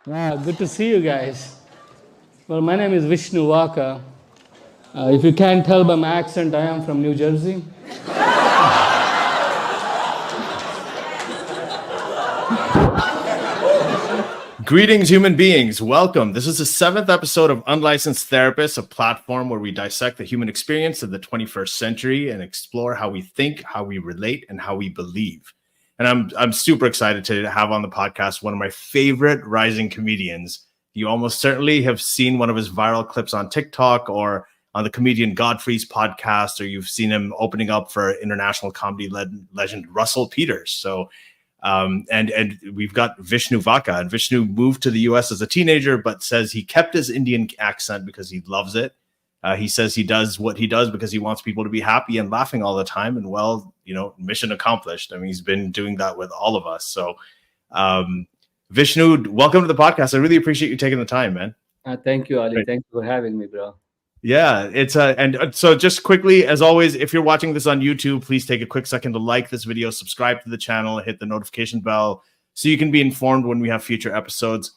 Good to see you guys. Well, my name is Vishnu Waka. If you can't tell by my accent, I am from New Jersey. Greetings, human beings. Welcome. This is the 7th episode of Unlicensed Therapists, a platform where we dissect the human experience of the 21st century and explore how we think, how we relate, and how we believe. And I'm super excited to have on the podcast one of my favorite rising comedians. You almost certainly have seen one of his viral clips on TikTok or on the comedian Godfrey's podcast, or you've seen him opening up for international comedy legend Russell Peters. So and we've got Vishnu Vaka, and Vishnu moved to the U.S. as a teenager, but says he kept his Indian accent because he loves it. He says he does what he does because he wants people to be happy and laughing all the time. And well, mission accomplished. I mean, he's been doing that with all of us. So, Vishnu, welcome to the podcast. I really appreciate you taking the time, man. Thank you, Ali. Thank you for having me, bro. Yeah, it's so just quickly, as always, if you're watching this on YouTube, please take a quick second to like this video, subscribe to the channel, hit the notification bell so you can be informed when we have future episodes.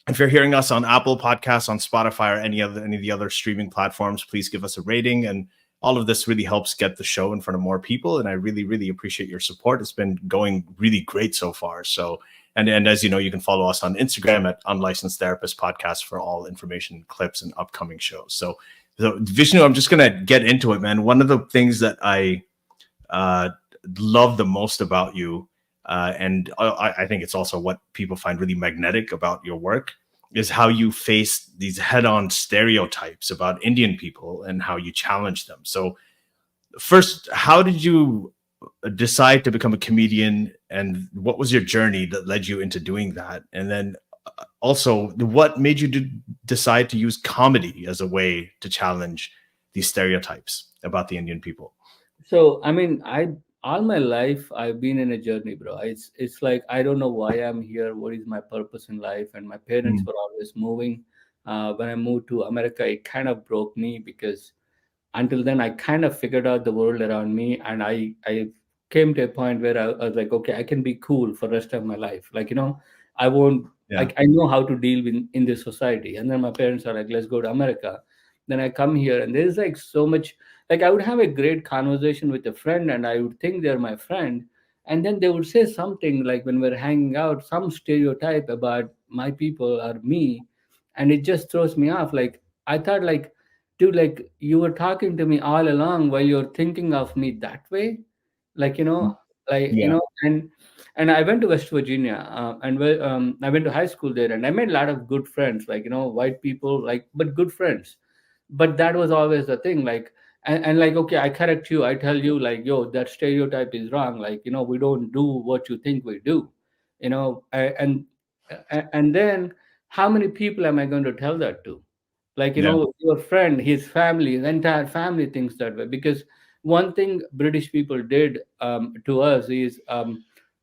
If you're hearing us on Apple Podcasts, on Spotify, or any of the other streaming platforms, please give us a rating. And all of this really helps get the show in front of more people. And I really, really appreciate your support. It's been going really great so far. So, and as you know, you can follow us on Instagram at Unlicensed Therapist Podcast for all information, clips, and upcoming shows. So Vishnu, I'm just going to get into it, man. One of the things that I love the most about you, and I think it's also what people find really magnetic about your work, is how you face these head-on stereotypes about Indian people and how you challenge them. So first, how did you decide to become a comedian, and what was your journey that led you into doing that? And then also, what made you decide to use comedy as a way to challenge these stereotypes about the Indian people? So, I mean, I all my life I've been in a journey, bro. It's like I don't know why I'm here. What is my purpose in life? And my parents were always moving. When I moved to America, it kind of broke me because until then I kind of figured out the world around me, and I came to a point where I was like, okay, I can be cool for the rest of my life. Like, I won't. Yeah. I know how to deal with in this society. And then my parents are like, let's go to America. Then I come here, and there's like so much. Like, I would have a great conversation with a friend, and I would think they're my friend, and then they would say something like, when we're hanging out, some stereotype about my people or me, and it just throws me off. Like, I thought, like, dude, like, you were talking to me all along while you're thinking of me that way. Like, Yeah. and I went to West Virginia, I went to high school there, and I made a lot of good friends, like, white people, like, but good friends. But that was always the thing, like, and like, okay, I correct you, I tell you, like, yo, that stereotype is wrong, like, we don't do what you think we do, and then how many people am I going to tell that to? Like, Yeah. your friend, his family, his entire family thinks that way. Because one thing British people did, to us is,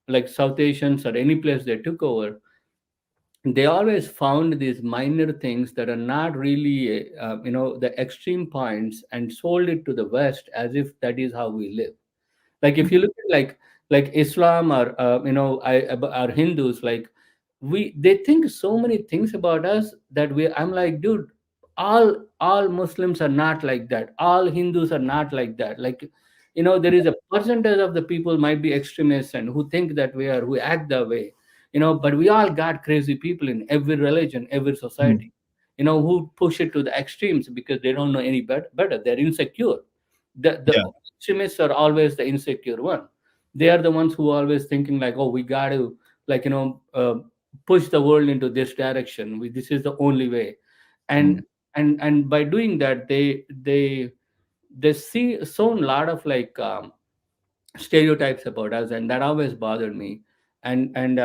like South Asians or any place they took over, they always found these minor things that are not really, the extreme points, and sold it to the West as if that is how we live. Like, if you look at, like Islam, or our Hindus, like, they think so many things about us that I'm like, dude, all Muslims are not like that, all Hindus are not like that. Like, there is a percentage of the people might be extremists and who think that we are, who act that way, but we all got crazy people in every religion, every Mhm. society, who push it to the extremes because they don't know any better, they're insecure. The Yeah. extremists are always the insecure one. They are the ones who are always thinking like, oh, we got to, like, push the world into this direction. This is the only way. and Mhm. and by doing that, they see so a lot of, like, stereotypes about us, and that always bothered me. And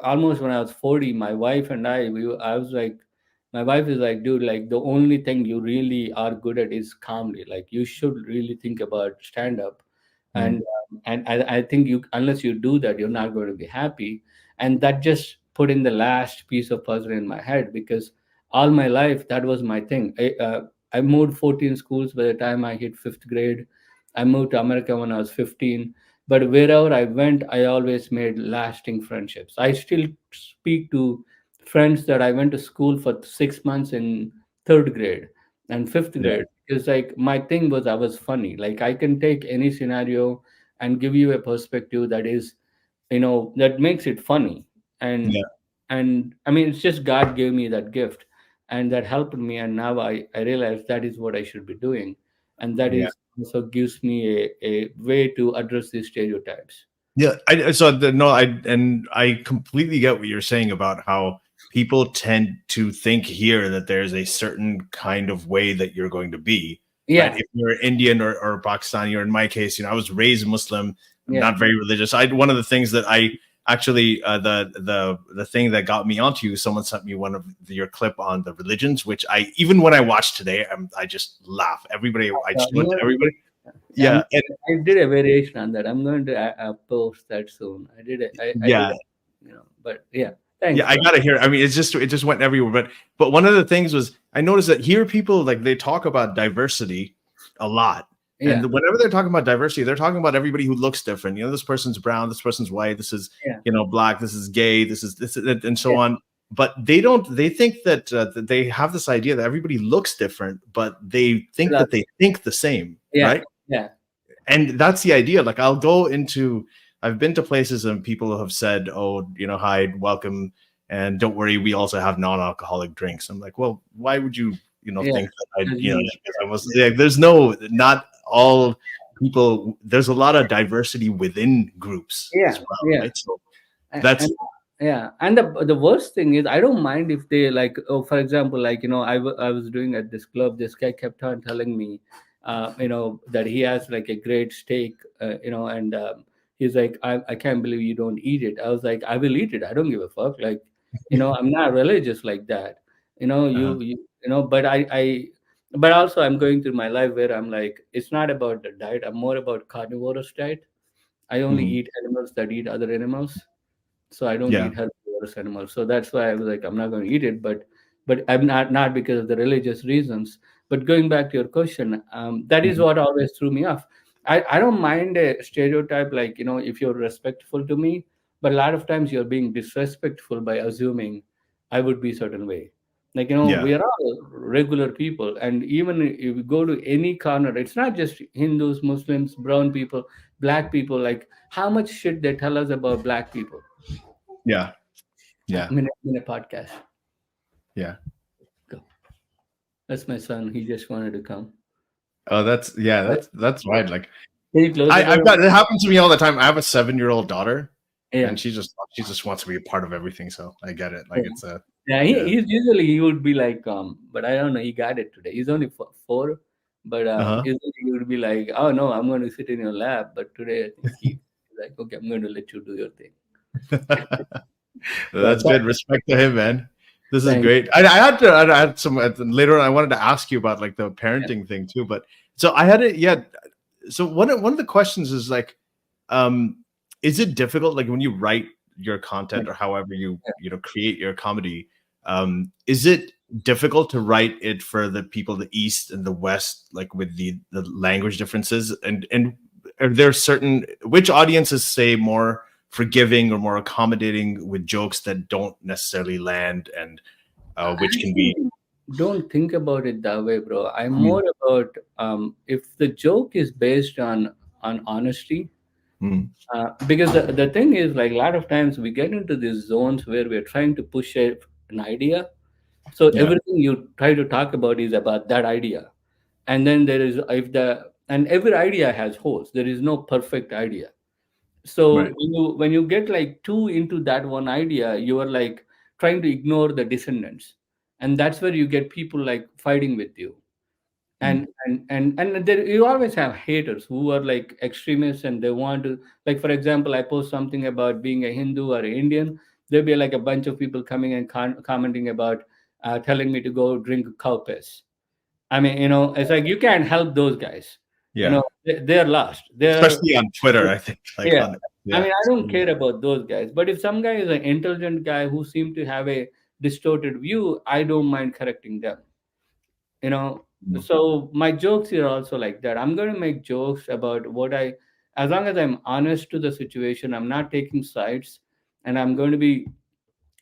almost when I was 40, my wife and I was like, my wife is like, dude, like, the only thing you really are good at is comedy. Like, you should really think about stand up. Mhm. And I think, unless you do that, you're not going to be happy. And that just put in the last piece of puzzle in my head, because all my life that was my thing. I moved 14 schools by the time I hit fifth grade. I moved to America when I was 15. But wherever I went, I always made lasting friendships. I still speak to friends that I went to school for 6 months in third grade and fifth Yeah. grade. Because like my thing was I was funny. Like I can take any scenario and give you a perspective that is, that makes it funny. and Yeah. and I mean, it's just God gave me that gift, and that helped me, and now I realize that is what I should be doing, and that Yeah. is also gives me a way to address these stereotypes. Yeah, so no, I completely get what you're saying about how people tend to think here that there's a certain kind of way that you're going to be, right? Yeah, If you're Indian or Pakistani, or in my case, I was raised Muslim. I'm yeah, not very religious. One of the things that I actually the thing that got me onto you, someone sent me one of your clip on the religions, which I even when I watched today, I just laugh. Everybody, I just went to you everybody. yeah, Yeah, and I did a variation on that. I'm going to post that soon. I did yeah. it, but yeah, thanks, Yeah, I bro. gotta hear. I mean, it just went everywhere. But one of the things was I noticed that here people like they talk about diversity a lot, and Yeah, whenever they're talking about diversity, they're talking about everybody who looks different. This person's brown, this person's white, this is yeah, black, this is gay, this is, and so yeah, on. But they don't. They think that they have this idea that everybody looks different, but they think that they think the same, yeah, right? yeah, And that's the idea. Like I've been to places and people have said, oh, hi, welcome, and don't worry, we also have non-alcoholic drinks. I'm like, well, why would you yeah. think that I Assume just because I was, that. yeah, there's no, not all people, there's a lot of diversity within groups Yeah, as well, yeah. right? So And that's yeah, and the worst thing is I don't mind if they like, oh, for example, like, I was doing at this club, this guy kept on telling me that he has like a great steak, and he's like, I can't believe you don't eat it. I was like, I will eat it, I don't give a fuck, like, I'm not religious like that, uh, but but also I'm going through my life where I'm like, it's not about the diet, I'm more about carnivorous diet. I only mhm, eat animals that eat other animals, so I don't yeah, eat herbivorous animals. So that's why I was like, I'm not going to eat it. But I'm not because of the religious reasons. But going back to your question, that is mhm, what always threw me off. I don't mind a stereotype, like, if you're respectful to me, but a lot of times you're being disrespectful by assuming I would be certain way. Like, yeah, we are all regular people, and even if you go to any corner, it's not just Hindus, Muslims, brown people, black people. Like, how much shit they tell us about black people. yeah, yeah, I'm in a podcast. yeah. Go. That's my son. He just wanted to come. Oh, that's right. Like Can you close the I've door? got it happens to me all the time. I have a 7-year-old daughter, Yeah. and she just wants to be a part of everything. So I get it. Yeah. Like it's a Yeah, yeah. he's usually he would be like, but I don't know. He got it today. He's only four, but Uh usually he would be like, oh no, I'm going to sit in your lap. But today I think he's like, okay, I'm going to let you do your thing. huh. Yeah, That's good. Respect to him, man. This is thanks. great. I had some later on. I wanted to ask you about like the Yeah, parenting thing too, but so I had it. Yeah. So one of the questions is like, um, is it difficult like when you write your yeah, content or however you yeah. create your comedy? Is it difficult to write it for the people the East and the West, like with the language differences, and are there certain which audiences say more forgiving or more accommodating with jokes that don't necessarily land, and I which can be actually don't think about it that way, bro. I'm mm, more about if the joke is based on honesty. mm, Because the thing is, like, a lot of times we get into these zones where we're trying to push an idea. So yeah, everything you try to talk about is about that idea. And then there is, and every idea has holes. There is no perfect idea. So right, when you get like too into that one idea, you are like trying to ignore the descendants. And that's where you get people like fighting with you, mm, and there you always have haters who are like extremists, and they want to, like, for example, I post something about being a Hindu or an Indian, there'll be like a bunch of people coming and commenting about telling me to go drink cow piss. I mean, it's like you can't help those guys. yeah, They're lost, they're, especially on Twitter. I think like yeah, on I yeah, mean, I don't care about those guys, but if some guy is an intelligent guy who seem to have a distorted view, I don't mind correcting them you know mm, so my jokes are also like that. I'm going to make jokes about as long as I'm honest to the situation, I'm not taking sides, and I'm going to be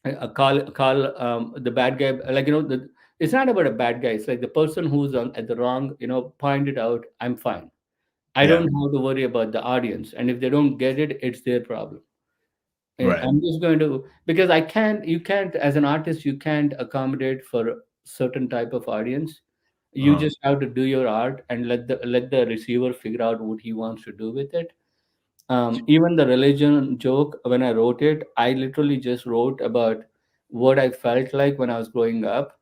call the bad guy, like, it's not about a bad guy. It's like the person who's on at the wrong, point it out. I'm fine. I Yeah. don't have to worry about the audience, and if they don't get it, it's their problem. Right. I'm just going to, because I can't, you can't, as an artist, you can't accommodate for a certain type of audience. You Uh, just have to do your art and let the receiver figure out what he wants to do with it. Even the religion joke, when I wrote it, I literally just wrote about what I felt like when I was growing up.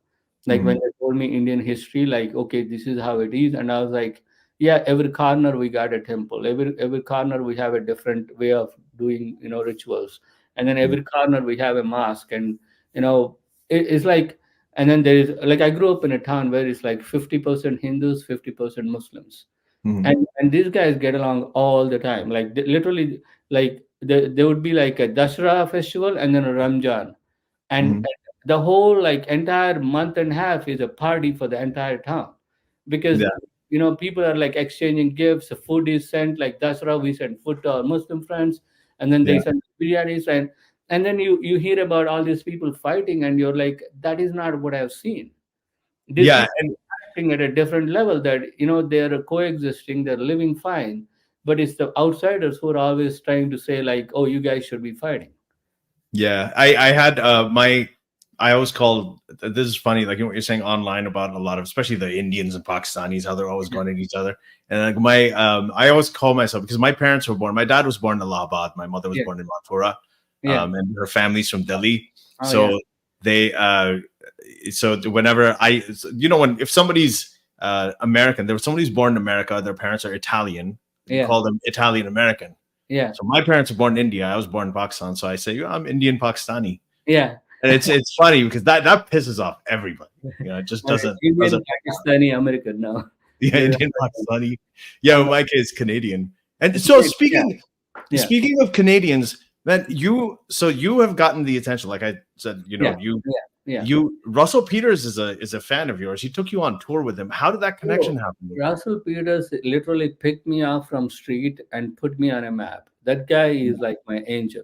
Like when mhm. they told me Indian history, like, okay, this is how it is. And I was like, yeah, every corner we got a temple. Every corner we have a different way of doing, rituals. And then Mhm. every corner we have a mosque. And, you know, it's like, and then there is, like, I grew up in a town where it's like 50% Hindus, 50% Muslims, Mhm. and these guys get along all the time, like literally, like there would be like a Dashra festival and then a Ramjan, and Mhm. the whole like entire month and a half is a party for the entire town, because Yeah. people are like exchanging gifts, the food is sent, like Dashra we send food to our Muslim friends, and then they Yeah. send biryanis, and then you hear about all these people fighting, and you're like, that is not what I've seen. These Yeah. people are acting at a different level, that they're coexisting, they're living fine, but it's the outsiders who are always trying to say like, oh, you guys should be fighting. Yeah, I had my I always called this is funny, like what you're saying online about a lot of, especially the Indians and Pakistanis, how they're always going at each other. And like my I always call myself, because my parents were born, my dad was born in Allahabad, my mother was Yeah, born in Mathura, yeah. and her family's from Delhi. Oh yeah, So they so whenever when if somebody's American, there was somebody's born in America, their parents are Italian, you yeah, call them Italian American. yeah, So my parents were born in India. I was born in Pakistan. So I say, "Yeah, I'm Indian Pakistani." yeah. And it's funny because that pisses off everybody. It just Indian doesn't Pakistani American now. yeah, They Indian Pakistani. Yeah, I'm in my case, Canadian. And so Canadian. Yeah, yeah, speaking of Canadians, then you have gotten the attention. Like I said, yeah, yeah, yeah. you Russell Peters is a fan of yours. He took you on tour with him. How did that Oh, connection happen? Russell Peters literally picked me up from street and put me on a map. That guy is like my angel.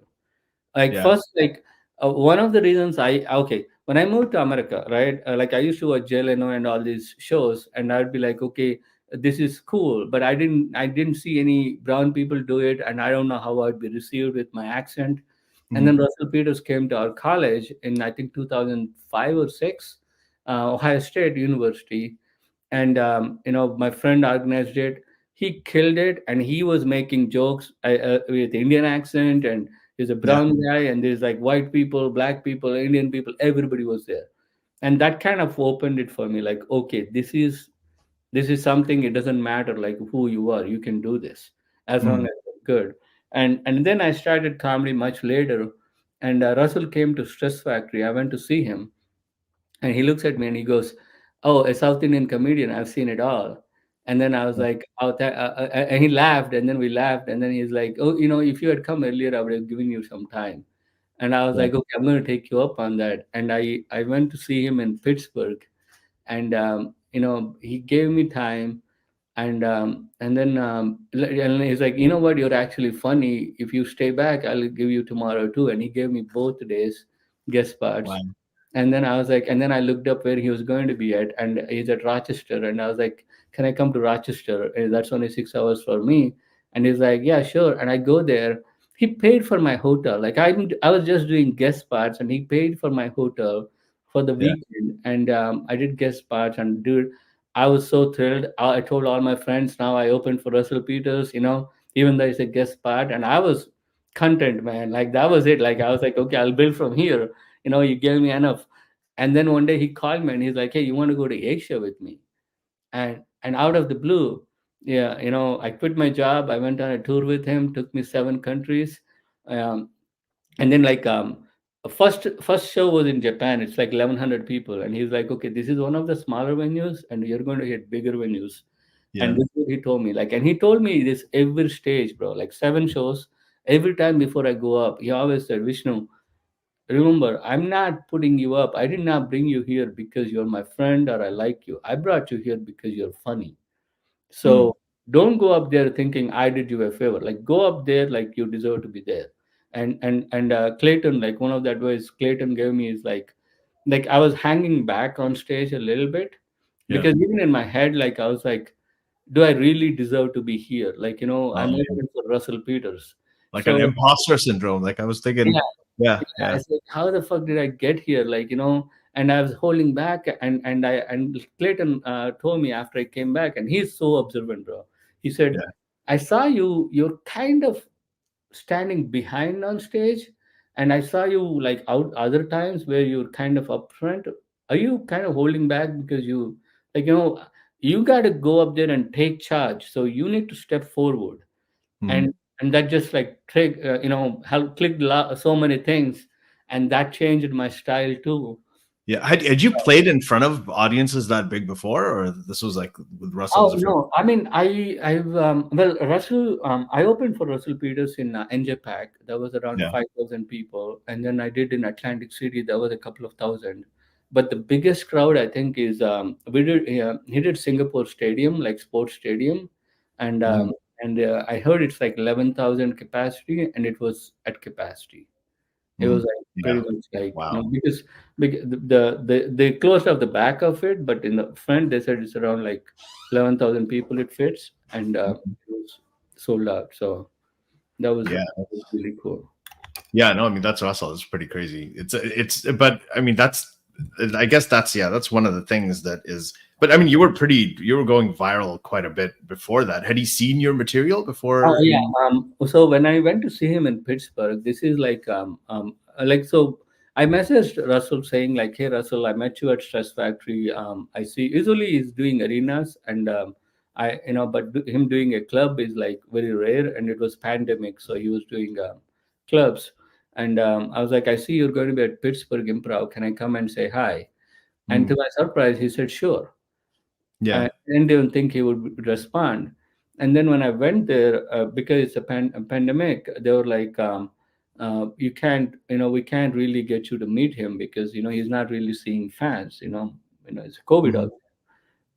Like Yeah, first, like one of the reasons okay, when I moved to America, right, like I used to watch Jay Leno and all these shows, and I'd be like, okay, this is cool, but I didn't see any brown people do it, and I don't know how I'd be received with my accent. And then mhm. Russell Peters came to our college in, I think, 2005 or 6, Ohio State University, and my friend organized it. He killed it, and he was making jokes with Indian accent, and he's a Yeah, brown guy, and there's like white people, black people, Indian people, everybody was there. And that kind of opened it for me, like, okay, this is something. It doesn't matter like who you are, you can do this as long mhm. as you're good. And then I started comedy much later, and Russell came to Stress Factory. I went to see him, and he looks at me and he goes, "Oh, a South Indian comedian. I've seen it all." And then I was like, "Oh," and he laughed, and then we laughed, and then he's like, "Oh, if you had come earlier, I would have given you some time." And I was Yeah, like, "Okay, I'm going to take you up on that." And I went to see him in Pittsburgh, and he gave me time, and then and he's like, "You know what? You're actually funny. If you stay back, I'll give you tomorrow too." And he gave me both days guest spots. wow, And then I was like, and then I looked up where he was going to be at, and he's at Rochester. And I was like, "Can I come to Rochester? That's only 6 hours for me." And he's like, "Yeah, sure." And I go there. He paid for my hotel. Like I was just doing guest spots, and he paid for my hotel for the yeah, weekend. And I did guest spots, and dude, I was so thrilled. I told all my friends, now I opened for Russell Peters. Even though it's a guest spot, and I was content, man. Like that was it. Like I was like, okay, I'll build from here. You gave me enough. And then one day he called me and he's like, "Hey, you want to go to Asia with me?" And out of the blue, yeah, I quit my job. I went on a tour with him. Took me 7 countries. Um, and then like first show was in Japan. It's like 1,100 people, and he's like, "Okay, this is one of the smaller venues, and you're going to hit bigger venues." And yeah, this is what he told me. Like, and he told me this every stage, bro. Like 7 shows. Every time before I go up, he always said, "Vishnu, remember, I'm not putting you up. I did not bring you here because you're my friend or I like you. I brought you here because you're funny. mhm. So don't go up there thinking I did you a favor. Like, go up there like you deserve to be there." and Clayton, like one of the advice Clayton gave me is like I was hanging back on stage a little bit, Yeah. because even in my head, like I was like, do I really deserve to be here? Like, I'm Yeah. opening for Russell Peters. Like an So imposter syndrome. Like I was thinking, yeah, yeah, yeah, I yeah, said, how the fuck did I get here? Like, and I was holding back, and Clayton told me after I came back, and he's so observant, bro. He said, yeah. I saw you, you're kind of standing behind on stage, and I saw you like out other times where you're kind of up front. Are you kind of holding back because you, like, you got to go up there and take charge, so you need to step forward. Mhm. And that just like helped click so many things, and that changed my style too. Yeah. Had you played in front of audiences that big before, or this was like with Russell was Oh the first? no, I mean I've well Russell, I opened for Russell Peters in NJPAC. That was around Yeah. 5,000 people, and then I did in Atlantic City. That was a couple of thousand. But the biggest crowd I think is we did he did Singapore Stadium, like sports stadium, and Mm. I heard it's like 11,000 capacity, and it was at capacity. It was Mhm. like pretty Yeah. much like, Wow. because they closed off the back of it, but in the front they said it's around like 11,000 people it fits, and Mhm. it was sold out. So Yeah. that was really cool. Yeah, no, I mean that's Russell. It's pretty crazy. But I mean that's, I guess that's, yeah, that's one of the things that is. But I mean, you were going viral quite a bit before that. Had he seen your material Oh before yeah. he? So when I went to see him in Pittsburgh, this is like so. I messaged Russell saying like, "Hey Russell, I met you at Stress Factory. I see usually he's doing arenas, and but him doing a club is like very rare, and it was pandemic, so he was doing clubs. And I was like, I see you're going to be at Pittsburgh Improv. Can I come and say hi?" And to Mm. my surprise, he said, "Sure." I Yeah. didn't even think he would respond. And then when I went there, because it's a pandemic, they were like, "You can't, we can't really get you to meet him because he's not really seeing fans. It's COVID Mhm. out."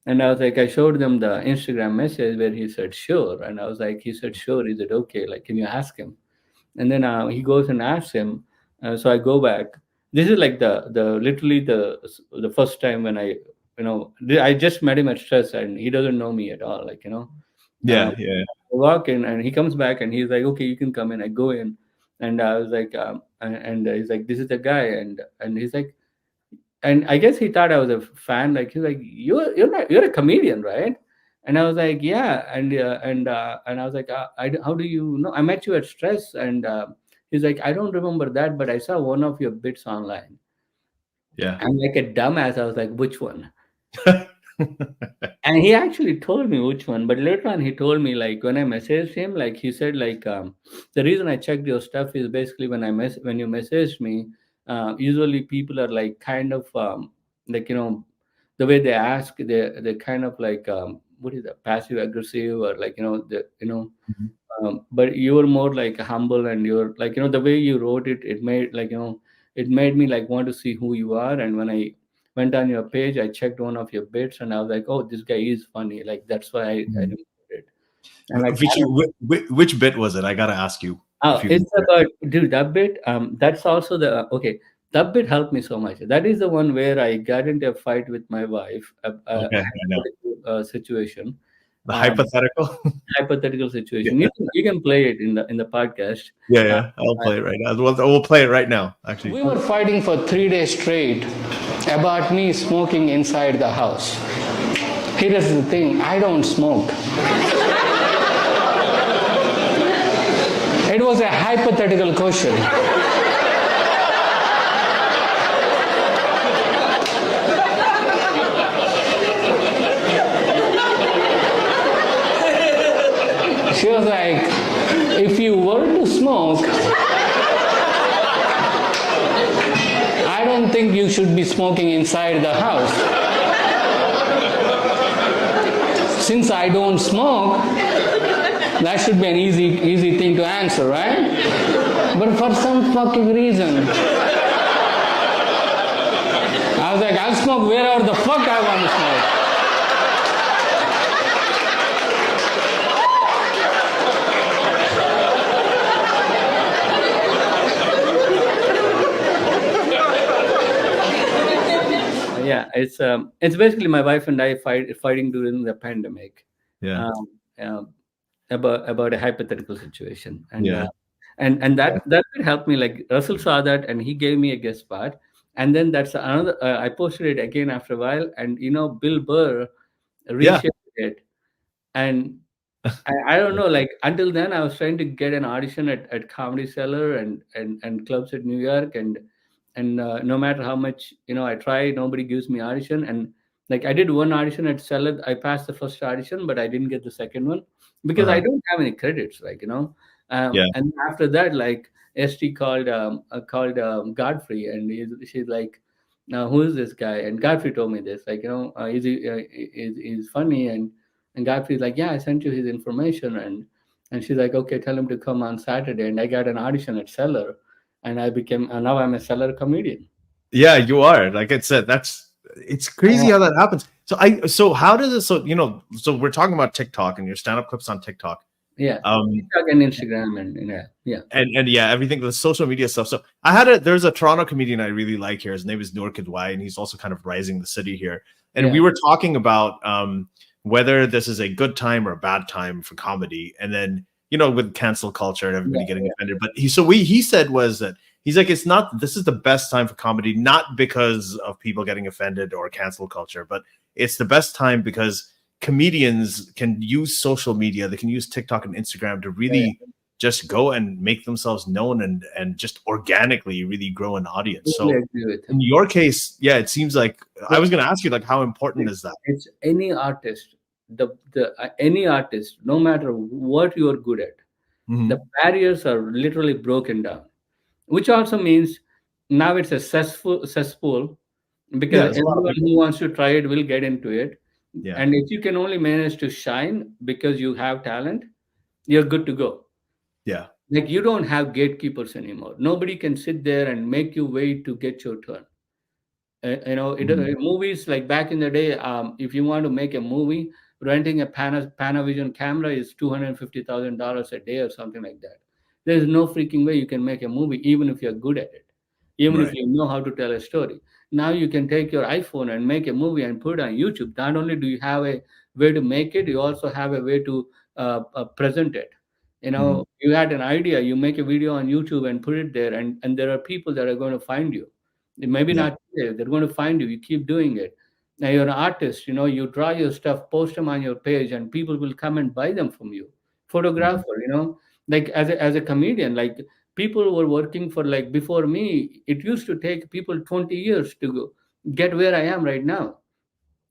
And I was like, I showed them the Instagram message where he said, "Sure," and I was like, he said, "Sure, is it okay? Like, can you ask him?" And then he goes and asks him. So I go back. This is like the literally the first time when I just met him at Stress, and he doesn't know me at all, like, Yeah. Yeah. I walk in and he comes back and he's like, okay, you can come in. I go in, and I was like, and he's like, this is the guy, and he's like, and I guess he thought I was a fan. Like, he's like, you're a comedian, right? And I was like, yeah. And I was like, how do you know? I met you at Stress, and he's like, I don't remember that, but I saw one of your bits online. Yeah. I'm like a dumbass. I was like, which one? And he actually told me which one, but later on he told me, like, when I messaged him, like he said, like, the reason I checked your stuff is basically when you messaged me, usually people are like kind of like the way they ask, they kind of like what is that, passive aggressive, or like Mhm. but you were more like humble, and you're like the way you wrote it, it made like it made me like want to see who you are. And when I went on your page, I checked one of your bits, and I was like, oh, this guy is funny, like that's why I Mhm. remembered it. And like Which bit was it? I gotta ask you if you can it's share. about, dude, that bit, that's also the okay, that bit helped me so much. That is the one where I got into a fight with my wife, a Okay, I know hypothetical situation. the um, hypothetical. Hypothetical situation. Yeah, You can play it in the podcast. yeah, uh, yeah. I'll play it right now. We'll play it right now. Actually. We were fighting for 3 days straight about me smoking inside the house. Here is the thing, I don't smoke. It was a hypothetical question. She was like, if you were to smoke, I don't think you should be smoking inside the house. Since I don't smoke, that should be an easy thing to answer, right? But for some fucking reason, I was like, I'll smoke wherever the fuck I want to smoke. Yeah, it's basically my wife and I fighting during the pandemic, Yeah. um, uh, about a hypothetical situation, Yeah. and Yeah. that did help me. Like Russell saw that, and he gave me a guest spot, and then that's another. I posted it again after a while, and Bill Burr Yeah. reshaped it, and I don't know. Like until then, I was trying to get an audition at Comedy Cellar and clubs at New York, and no matter how much I try, nobody gives me audition. And like I did one audition at Cellar, I passed the first audition, but I didn't get the second one because I Uh-huh. don't have any credits. Yeah. And after that, like ST called Godfrey, and she's like, who is this guy? And Godfrey told me this, like he's funny, and Godfrey's like, yeah, I sent you his information. And she's like, okay, tell him to come on Saturday. And I got an audition at Cellar, and now I'm a Cellar comedian. Yeah, you are. Like I said, it's crazy Uh, how that happens. So how does it so we're talking about TikTok and your stand-up clips on TikTok. yeah, Um TikTok and Instagram, and yeah, and yeah, everything, the social media stuff. So there's a Toronto comedian I really like here. His name is Noor Kidwai, and he's also kind of rising the city here. And yeah, we were talking about whether this is a good time or a bad time for comedy. And then, with cancel culture and yeah, everybody getting offended. But he said was that he's like, it's not, this is the best time for comedy, not because of people getting offended or cancel culture, but it's the best time because comedians can use social media, they can use TikTok and Instagram to yeah, really just go and make themselves known and just organically really grow an audience. totally So agree with in him. your case, yeah, it seems like I But was going to ask you, like, how important is that? it's any artist, the any artist, no matter what you are good at, the Hmm. barriers are literally broken down, which also means now it's a cesspool Yeah, because there's a lot of everyone people. who wants to try it will get into it. Yeah, And if you can only manage to shine because you have talent, you're good to go. yeah. Like you don't have gatekeepers anymore. Nobody can sit there and make you wait to get your turn. Mhm. Movies like back in the day, if you want to make a movie, renting a Panavision camera is $250,000 a day or something like that. There's no freaking way you can make a movie, even if you're good at it, even if Right. you know how to tell a story. Now you can take your iPhone and make a movie and put it on YouTube. Not only do you have a way to make it, you also have a way to present it. Mhm. You had an idea, you make a video on YouTube and put it there, and there are people that are going to find you. Maybe Yeah. not today, they're going to find you. You keep doing it. Now you're an artist, you draw your stuff, post them on your page, and people will come and buy them from you. Mhm. Photographer, like as a comedian, like people were working for, like, before me, it used to take people 20 years to get where I am right now,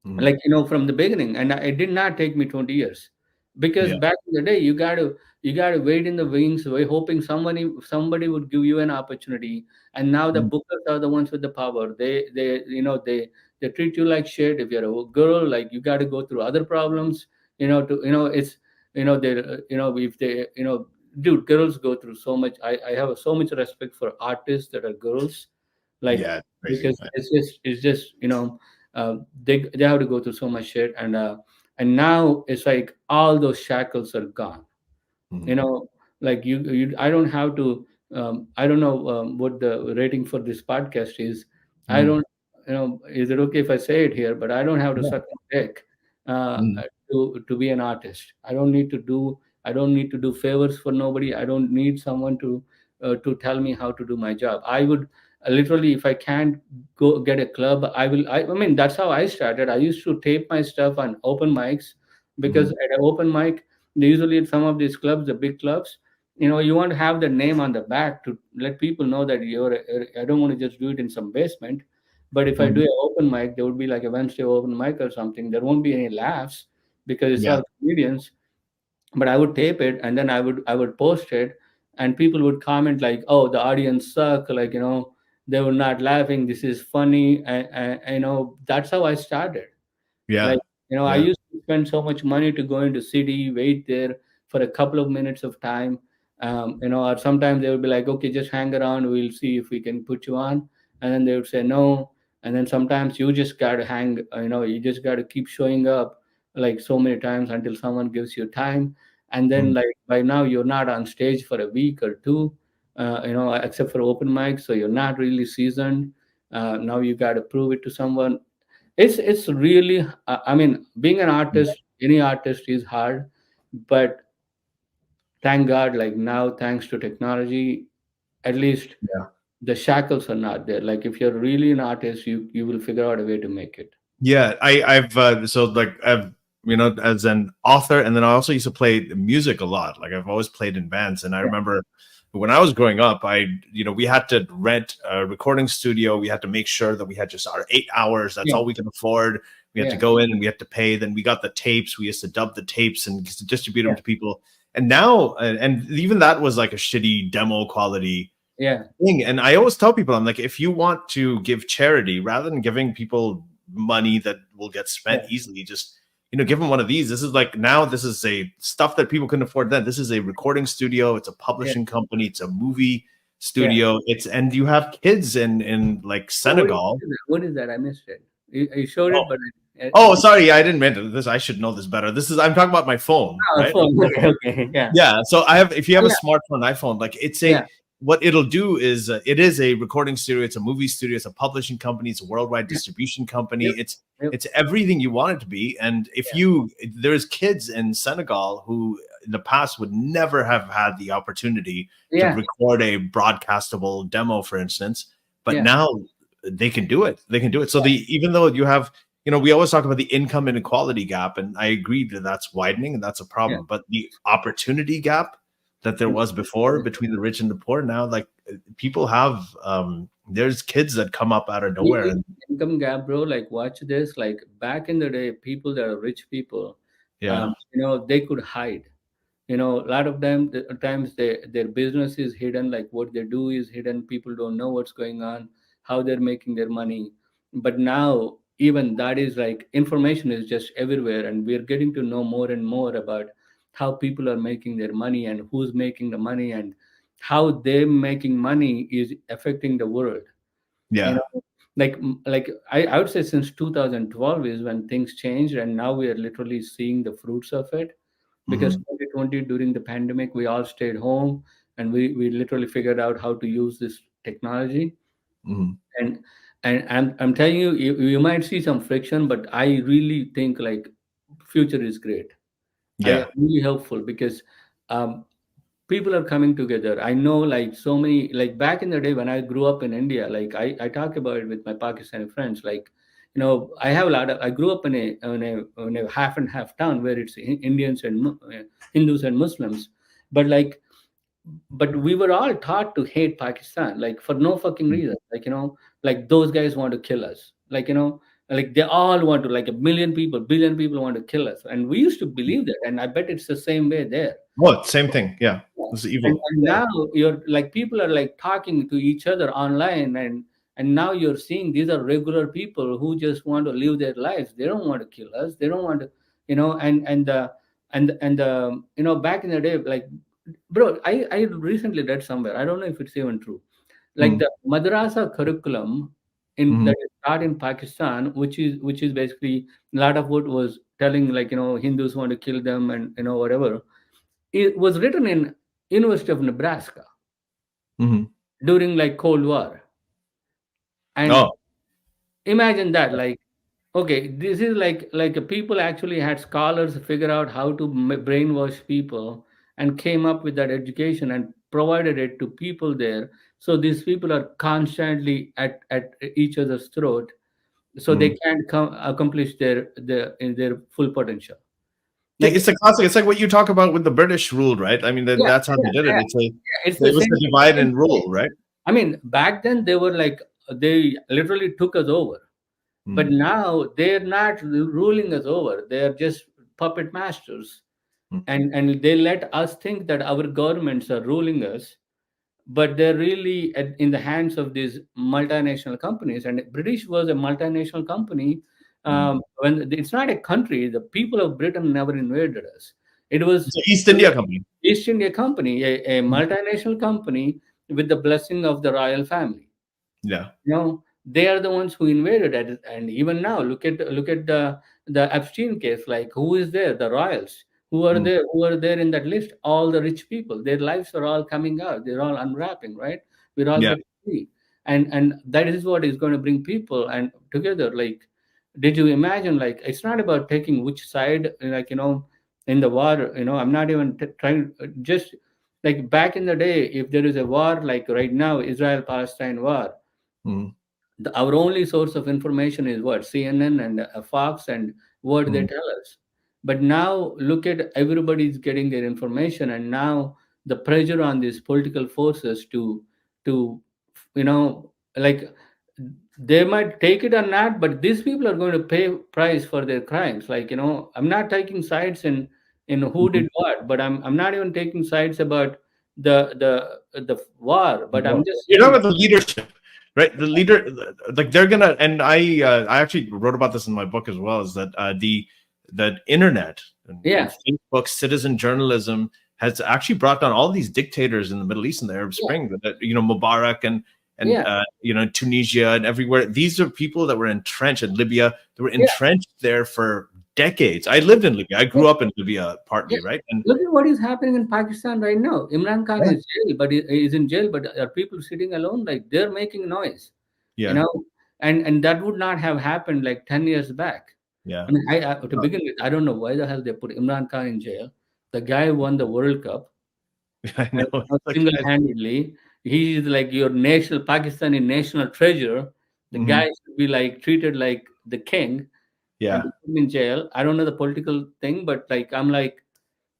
Mhm. like from the beginning. And it did not take me 20 years, because Yeah. back in the day you got to wait in the wings, hoping somebody would give you an opportunity. And now the Mhm. bookers are the ones with the power. They treat you like shit. If you're a girl, like, you got to go through other problems, to it's they if they dude, girls go through so much. I have so much respect for artists that are girls, like, Yeah. It's crazy. because it's just they have to go through so much shit. And now it's like all those shackles are gone, you Mhm. know like you I don't have to, I don't know what the rating for this podcast is. I Mhm. don't, is it okay if I say it here? But I don't have to Yeah. suck my dick Mhm. to be an artist. I don't need to do favors for nobody. I don't need someone to tell me how to do my job. I would literally, if I can't go get a club, I mean, that's how I started. I used to tape my stuff on open mics, because Mhm. at an open mic, usually at some of these clubs, the big clubs, you want to have the name on the back to let people know that I don't want to just do it in some basement. But if I do Mhm. an open mic, there would be like a Wednesday open mic or something. There won't be any laughs because it's Yeah. all comedians. But I would tape it, and then I would post it, and people would comment like, "Oh, the audience suck," like, they were not laughing. This is funny, and that's how I started. Yeah. Like, I Yeah. used to spend so much money to go into city, wait there for a couple of minutes of time. Or sometimes they would be like, okay, just hang around, we'll see if we can put you on. And then they would say no. And then sometimes you just got to you just got to keep showing up like so many times until someone gives you time. And then, Mhm. like, by now you're not on stage for a week or two, except for open mics. So you're not really seasoned. Now you got to prove it to someone. It's really, I mean, being an artist, any artist is hard, but thank God, like now, thanks to technology, at least Yeah. the shackles are not there. Like if you're really an artist, you will figure out a way to make it. Yeah, I've so like I've as an author, and then I also used to play music a lot. Like I've always played in bands, and I Yeah, remember when I was growing up, we had to rent a recording studio. We had to make sure that we had just our 8 hours. That's yeah, all we could afford. We had to yeah, go in and we had to pay. Then we got the tapes. We used to dub the tapes and distribute them yeah, to people. And now, and even that was like a shitty demo quality yeah, thing. And I always tell people, I'm like, if you want to give charity, rather than giving people money that will get spent yeah, easily, just give them one of these. This is like, now this is a stuff that people couldn't afford then. This is a recording studio, it's a yeah, publishing company, it's a movie yeah. studio. And you have kids in like Oh, Senegal. what is that? I missed it. You showed Oh, it, but oh, sorry, I didn't mean this. I should know this better. This is I'm talking about my phone, right? phone. Okay, okay, yeah, Yeah. So if you have oh, a yeah, smartphone, iPhone, like yeah, what it'll do is it is a recording studio, it's a movie studio, it's a publishing company, it's a worldwide yeah. distribution company. Yep, yep, It's everything you want it to be. And if yeah, there's kids in Senegal who in the past would never have had the opportunity to yeah, record a broadcastable demo, for instance, but yeah, now they can do it. They can do it. So even though you have we always talk about the income inequality gap, and I agree that that's widening and that's a yeah. problem. But the opportunity gap that there was before between the rich and the poor, now like people have, there's kids that come up out of nowhere, and Income gap, bro. Like, watch this. Like back in the day, people that are rich people, yeah, they could hide. A lot of them times their business is hidden, like what they do is hidden. People don't know what's going on, how they're making their money. But now even that is like information is just everywhere, and we're getting to know more and more about how people are making their money and who's making the money and how they're making money is affecting the world. you yeah, know I would say since 2012 is when things changed, and now we are literally seeing the fruits of it, because hmm 2020 during the pandemic we all stayed home, and we literally figured out how to use this technology. hmm And I'm telling you, you might see some friction, but I really think like future is great. I yeah, really hopeful because um, people are coming together. I know like so many, like back in the day when I grew up in India, like I talk about it with my Pakistani friends. Like, I have a lot of, I grew up in a half and half town where it's Indians and Hindus and Muslims. But like, but we were all taught to hate Pakistan, like for no fucking reason. Like, like those guys want to kill us. Like, like they all want to, like a million people, billion people want to kill us. And we used to believe that. And I bet it's the same way there. oh, same thing, yeah, Yeah. this is And, evil, and yeah, now you're like people are like talking to each other online, and now you're seeing these are regular people who just want to live their lives. They don't want to kill us. They don't want to, back in the day, like, bro, I recently read somewhere. I don't know if it's even true. Like mm the madrasa curriculum in hmm that is taught in Pakistan, which is basically a lot of what was telling, like, Hindus want to kill them, and whatever. It was written in University of Nebraska hmm during like Cold War. And oh, imagine that, like, okay, this is like people actually had scholars figure out how to brainwash people and came up with that education and provided it to people there. So these people are constantly at each other's throat, so they mhm. can't accomplish their full potential. Yeah, Like, it's a classic. It's like what you talk about with the British rule, right? I mean, yeah, that's how yeah, they did it. yeah, It's a yeah, it's the it was same the divide same and thing. rule, right? I mean, back then they were like they literally took us over, but Mm, now they're not ruling us over. They are just puppet masters, mm, and they let us think that our governments are ruling us, but they're really in the hands of these multinational companies. And British was a multinational company. mm. When it's not a country, the people of Britain never invaded us. It was It's the East India Company. East India Company, a Mm. multinational company with the blessing of the royal family. Yeah. They are the ones who invaded it. And even now, look at the Epstein case. Like, who is there? The royals. Mm, Who are there in that list? All the rich people. Their lives are all coming out. They're all unwrapping, right? We're all yeah. getting free. And that is what is going to bring people and together. Like, did you imagine, like, it's not about taking which side, like, in the war, I'm not even trying, just like back in the day, if there is a war like right now, Israel Palestine war, Mhm. our only source of information is what, CNN and Fox, and what they Mhm. tell us. But now look at, everybody's getting their information, and now the pressure on these political forces to like, they might take it or not, but these people are going to pay price for their crimes. Like, I'm not taking sides in who Mhm. did what, but I'm not even taking sides about the war, but I'm Well, just you're saying, talking about the leadership, right? The leader, like they're gonna, and I actually wrote about this in my book as well. Is that the internet and yeah, Facebook citizen journalism has actually brought down all these dictators in the Middle East in the Arab yeah, Spring. That Mubarak and yeah, Tunisia and everywhere. These are people that were entrenched in Libya. They were yeah. entrenched there for decades. I lived in Libya. I Yeah, grew up in Libya yeah. partly, right? And Look at what is happening in Pakistan right now. Imran Khan yeah, is jail, but is in jail, but are people sitting alone? Like, they're making noise, you yeah, know, and that would not have happened like 10 years back. yeah. I mean, to begin with, I don't know why the hell they put Imran Khan in jail. The guy won the World Cup, I know. It's like, single-handedly. He is like your national Pakistani national treasure. The guy mhm, should be like treated like the king, and yeah. they put him in jail. I don't know the political thing, but like, I'm like,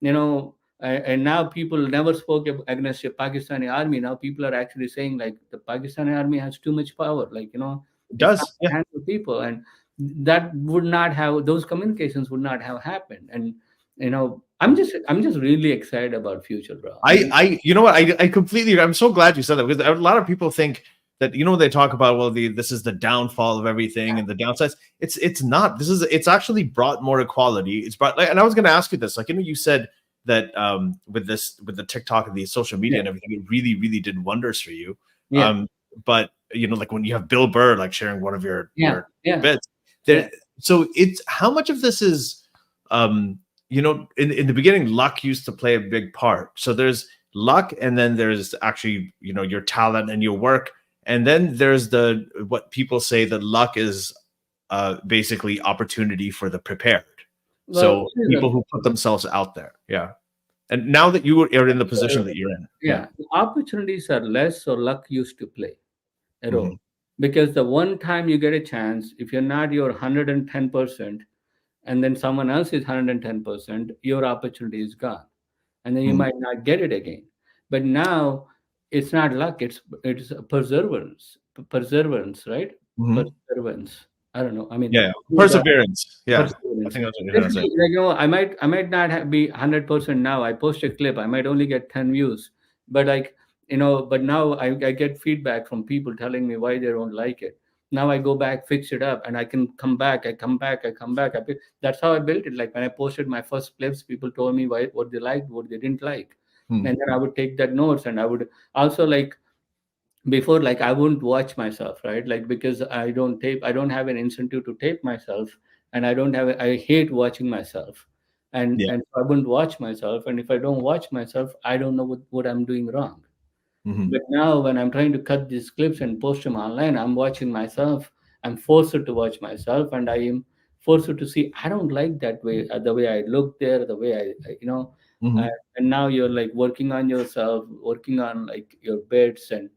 and now people never spoke against the Pakistani army. Now people are actually saying like the Pakistani army has too much power. Like, It it can't does. Yeah. handle people, and that would not have, those communications would not have happened. And I'm just really excited about future, bro. You know what? I completely, I'm so glad you said that because a lot of people think that, they talk about, well, this is the downfall of everything and the downsides. It's not. It's actually brought more equality. It's brought, and I was going to ask you this, like, you said that with the TikTok and the social media Yeah, and everything, it really, really did wonders for you. yeah, Um, but like when you have Bill Burr like sharing one of yeah, your yeah, bits, yeah. there, so it's how much of this is in the beginning, luck used to play a big part. So there's luck, and then there's actually, your talent and your work. And then there's what people say that luck is basically opportunity for the prepared. Well, So people who put themselves out there. Yeah. And now that you are in the position that you're in. Yeah. yeah, the opportunities are less, so luck used to play a Hmm. role. Because the one time you get a chance, if you're not your 110%, and then someone else is 110%, your opportunity is gone. And then you Hmm. might not get it again. But now it's not luck, it's perseverance, right? Hmm. Perseverance. I don't know. I mean, Yeah. who the Perseverance. Yeah. I perseverance. think that's what you're Let's trying to say. see, like, I might not be 100% now. I post a clip, I might only get 10 views, but like, but now I get feedback from people telling me why they don't like it. Now I go back, fix it up, and I can come back. I come back. I come back. That's how I built it. Like when I posted my first clips, people told me what they liked, what they didn't like, Hmm. and then I would take that notes, and I would also, like, before, like, I wouldn't watch myself, right? Like, because I don't have an incentive to tape myself, and I hate watching myself, and Yeah. I wouldn't watch myself, and if I don't watch myself, I don't know what I'm doing wrong. Hmm. But now when I'm trying to cut these clips and post them online, I'm watching myself. I'm forced to watch myself, and I am forced to see I don't like that way, the way I look there, the way Hmm. and now you're like working on yourself, working on like your bits, and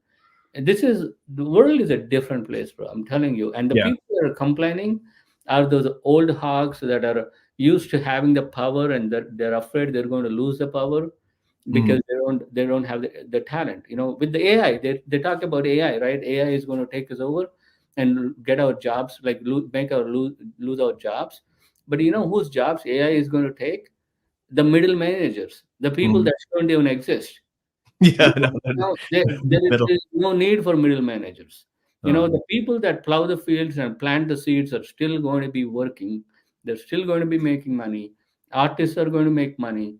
this is the world is a different place, bro. I'm telling you. And the Yeah. people that are complaining are those old hogs that are used to having the power, and that they're afraid they're going to lose the power Hmm. because they don't have the talent. With the AI, they talk about AI, right? AI is going to take us over and get our jobs, like lose our jobs. But whose jobs AI is going to take? The middle managers, the people Hmm. that don't even exist. Yeah. Because No. now there is no need for middle managers. Uh, The people that plow the fields and plant the seeds are still going to be working. They're still going to be making money. Artists are going to make money.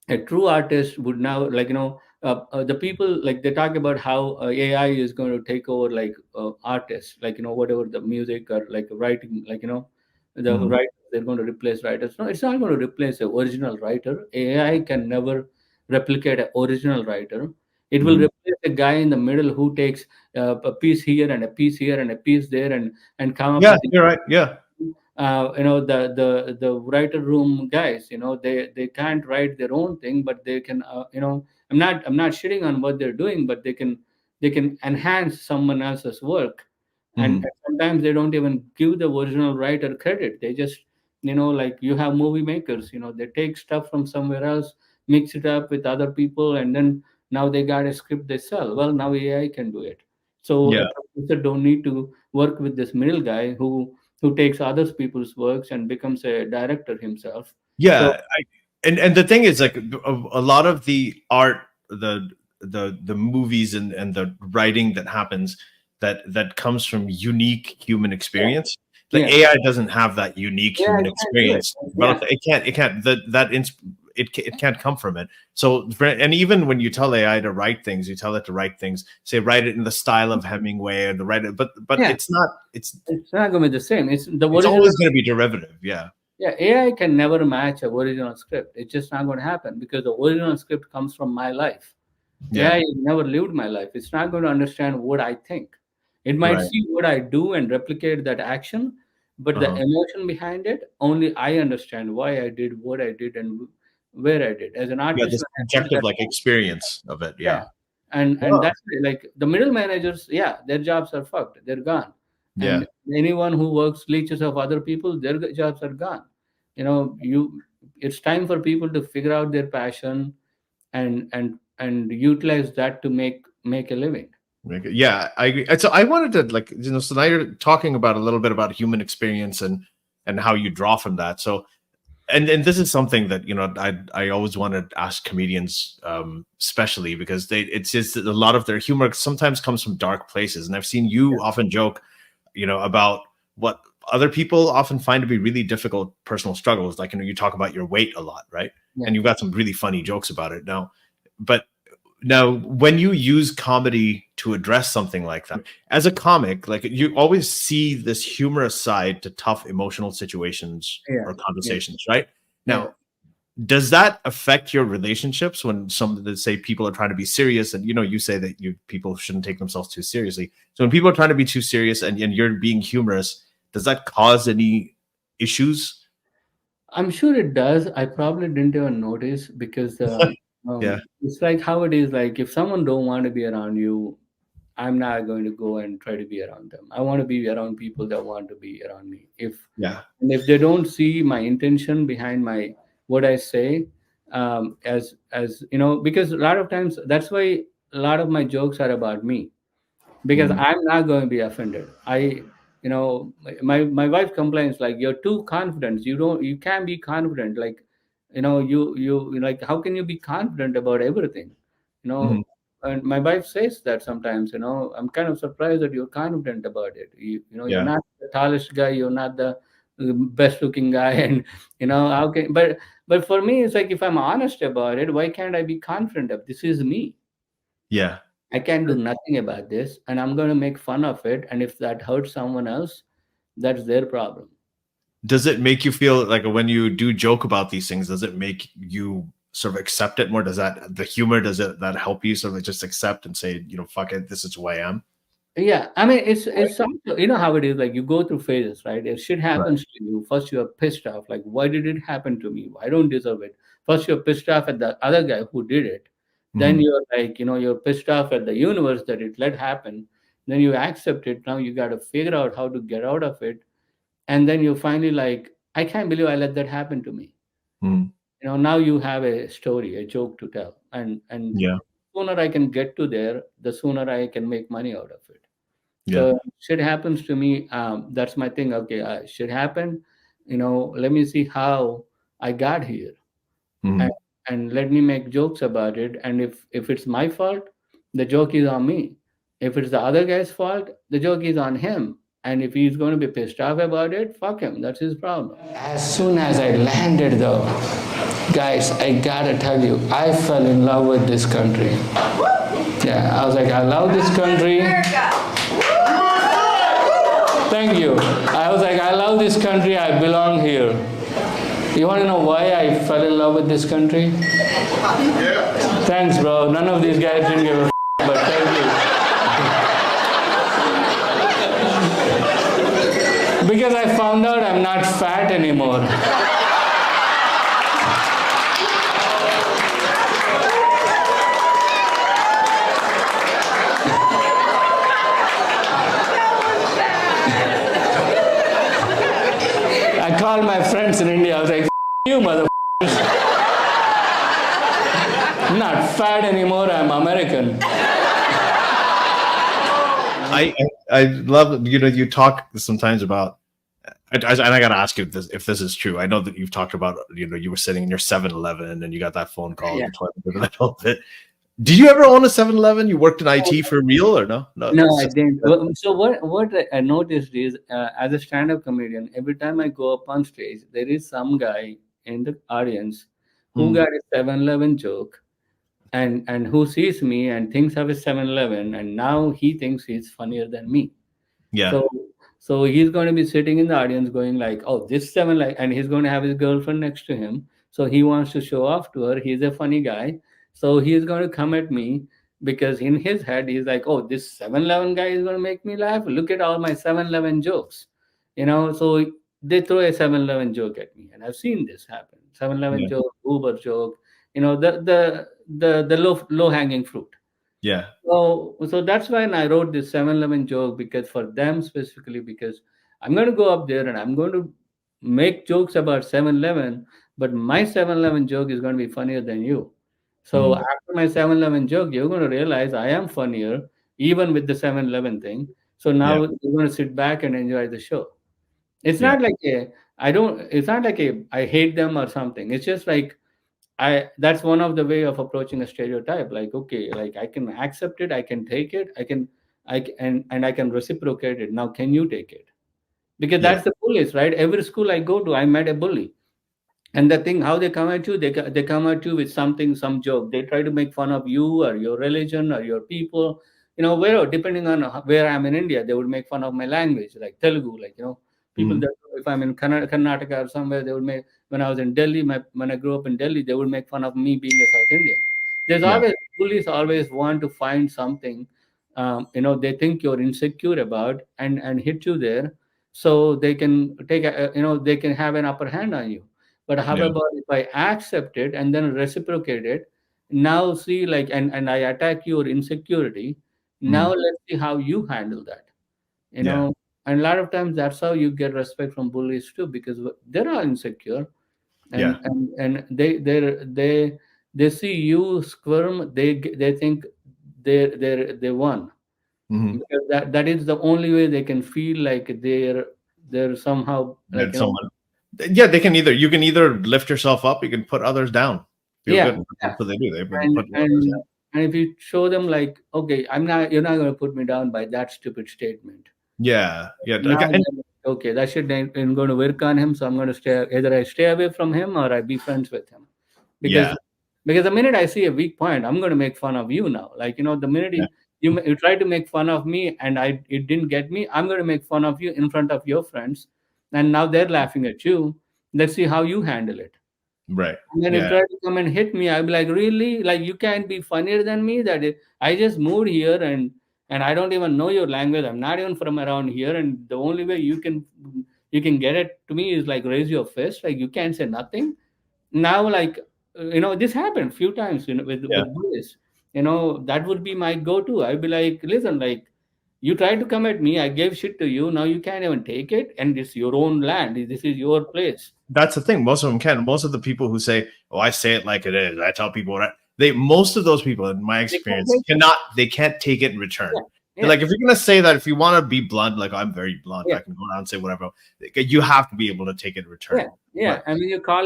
A true artist would now, like, the people, like, they talk about how AI is going to take over, like, artists, like, whatever the music or like writing, like, the mhm. writers, they're going to replace writers. No, it's not going to replace the original writer. AI can never replicate an original writer. It will Mhm. replace the guy in the middle who takes a piece here and a piece here and a piece there, and come up Yeah, with you're right. Yeah. the writer room guys, they can't write their own thing, but they can, I'm not shitting on what they're doing, but they can enhance someone else's work. And Mhm. sometimes they don't even give the original writer credit. They just, like you have movie makers, they take stuff from somewhere else, mix it up with other people, and then now they got a script they sell. Well, now AI can do it. So Yeah. a producer don't need to work with this middle guy who takes other people's works and becomes a director himself. So Yeah, and the thing is, like, a lot of the art, the movies and the writing that happens, that comes from unique human yeah, experience. The yeah, AI doesn't have that unique yeah, human I can't do it. experience Yeah, developed. It can't it can't come from it. So and even when you tell AI to write things, you tell it to write things, say write it in the style of Hemingway, or the write it, but yeah. it's not. It's not going to be the same. It's the It's original. always going to be derivative. Yeah. Yeah, AI can never match a original script. It's just not going to happen because the original script comes from my life. Yeah. AI never lived my life. It's not going to understand what I think. It might Right. see what I do and replicate that action, but the Uh-huh. emotion behind it, only I understand why I did what I did and where I did. As an Yeah, artist, this when I did subjective that, like experience of it. yeah, Yeah. and Oh, that's it. Like the middle managers, yeah, their jobs are fucked. They're gone. yeah. And anyone who works leeches of other people, their jobs are gone. You it's time for people to figure out their passion and utilize that to make a living. Yeah, I agree. And so I wanted to, like, so now you're talking about a little bit about human experience and how you draw from that. So and this is something that, I always want to ask comedians, especially because it's just that a lot of their humor sometimes comes from dark places, and I've seen you often joke, about what other people often find to be really difficult personal struggles. Like, you talk about your weight a lot, right? Yeah. And you've got some really funny jokes about it now. But now, when you use comedy to address something like that, as a comic, like, you always see this humorous side to tough emotional situations Yeah. or Yeah. conversations, right? Yeah. Now, does that affect your relationships when some that say people are trying to be serious, and you say that people shouldn't take themselves too seriously? So when people are trying to be too serious and you're being humorous, does that cause any issues? I'm sure it does. I probably didn't even notice because Yeah, it's like how it is. Like if someone don't want to be around you, I'm not going to go and try to be around them. I want to be around people that want to be around me. yeah. If they don't see my intention behind my what I say, as because a lot of times that's why a lot of my jokes are about me because Mm, I'm not going to be offended. My wife complains like you're too confident. You can't be confident. Like, you like how can you be confident about everything? You mhm. know, and my wife says that sometimes. I'm kind of surprised that you're confident about it. You're Yeah, not the tallest guy. You're not the best looking guy, and how can but for me it's like if I'm honest about it, why can't I be confident of this is me? yeah. I can do nothing about this, and I'm going to make fun of it. And if that hurts someone else, that's their problem. Does it make you feel like when you do joke about these things, does it make you sort of accept it more? Does that the humor, does it that help you sort of just accept and say, fuck it, this is who I am? Yeah, I mean, it's also, you know how it is. Like you go through phases, right? If shit Right. happens to you, first you're pissed off. Like, why did it happen to me? I don't deserve it. First you're pissed off at the other guy who did it. Then Mhm. you're like, you're pissed off at the universe that it let happen. Then you accept it. Now you got to figure out how to get out of it. And then you finally like, I can't believe I let that happen to me. Mhm. Now you have a story, a joke to tell, and Yeah. sooner I can get to there, the sooner I can make money out of it. Yeah. So shit happens to me, that's my thing. Okay, shit happened, let me see how I got here, and, Mhm. and let me make jokes about it. And if it's my fault, the joke is on me. If it's the other guy's fault, the joke is on him. And if he's going to be pissed off about it, fuck him, that's his problem. As soon as I landed, though, guys, I gotta tell you, I fell in love with this country. Yeah, I was like, I love this country. Thank you. I was like, I love this country, I belong here. You want to know why I fell in love with this country? Yeah. Thanks, bro. None of these guys didn't give a but thank you. Because I found out I'm not fat anymore. I called my friends in India. I was like, you mother. I'm not fat anymore. I'm American. I love, you talk sometimes about, and I got to ask you if this is true. I know that you've talked about, you were sitting in your 7-Eleven and you got that phone call. Yeah. You told me that whole bit. Did you ever own a 7-Eleven? You worked in IT for real or no? No. No, I didn't. So what I noticed is, as a stand-up comedian, every time I go up on stage, there is some guy in the audience who Hmm. got a 7-Eleven joke, and who sees me and thinks of a 7-Eleven, and now he thinks he's funnier than me. Yeah. So he's going to be sitting in the audience going like, oh, this seven, like, and he's going to have his girlfriend next to him. So he wants to show off to her. He's a funny guy. So he's going to come at me because in his head he's like, oh, this 7-Eleven guy is going to make me laugh. Look at all my 7-Eleven jokes. So they throw a 7-Eleven joke at me, and I've seen this happen. 7-Eleven Yeah. joke, Uber joke. The low hanging fruit. Yeah. So that's why I wrote this 7-Eleven joke, because for them specifically, because I'm going to go up there and I'm going to make jokes about 7-Eleven, but my 7-Eleven joke is going to be funnier than you. So Mhm. after my 7-Eleven joke, you're going to realize I am funnier, even with the 7-Eleven thing. So Yeah. now you're going to sit back and enjoy the show. It's Yeah. not like it's not like I hate them or something. It's just like, that's one of the way of approaching a stereotype. Like, okay, like I can accept it, I can take it, and I can reciprocate it. Now, can you take it? Because Yeah. that's the bullies, right? Every school I go to, I met a bully. And the thing, how they come at you, they come at you with something, some joke. They try to make fun of you or your religion or your people. Where, depending on where I'm in India, they would make fun of my language, like Telugu. Like, people Mhm. that, if I'm in Karnataka or somewhere, they would make. When I was in Delhi, when I grew up in Delhi, they would make fun of me being a South Indian. There's Yeah. always bullies always want to find something, they think you're insecure about, and hit you there, so they can they can have an upper hand on you. But Yeah. however, if I accept it and then reciprocate it, now see, like, and I attack your insecurity, now Mhm. let's see how you handle that. You Yeah. know, and a lot of times that's how you get respect from bullies too, because they're all insecure, Yeah. and they see you squirm, they think they won, Mhm. because that is the only way they can feel like they're somehow, like, That someone. Yeah, you can either lift yourself up, you can put others down. Feel yeah, good. yeah. That's what they do. They and put others and down. and if you show them like, okay, you're not going to put me down by that stupid statement. Yeah. Yeah. Now Okay. And they're like, okay, that shit ain't going to work on him, so I'm going to either I stay away from him or I be friends with him, because yeah. the minute I see a weak point, I'm going to make fun of you now. Like, the minute Yeah. you try to make fun of me and it didn't get me, I'm going to make fun of you in front of your friends, and now they're laughing at you. Let's see how you handle it. Right. And then if you Yeah. try to come and hit me, I'll be like, really? Like, you can't be funnier than me? I just moved here, and I don't even know your language. I'm not even from around here. And the only way you can get it to me is like raise your fist. Like, you can't say nothing. Now, like, this happened few times, Yeah. with bullies. That would be my go-to. I'd be like, listen, like, you tried to come at me, I gave shit to you, now you can't even take it, and it's your own land. This is your place. That's the thing. Most of them can. Most of the people who say, "Oh, I say it like it is," I tell people most of those people, in my They can't experience, take it. they can't take it in return. Yeah. They're Yeah. like, if you're gonna say that, if you want to be blunt, like I'm very blunt, Yeah. I can go around and say whatever. You have to be able to take it in return. Yeah, yeah. But And when you call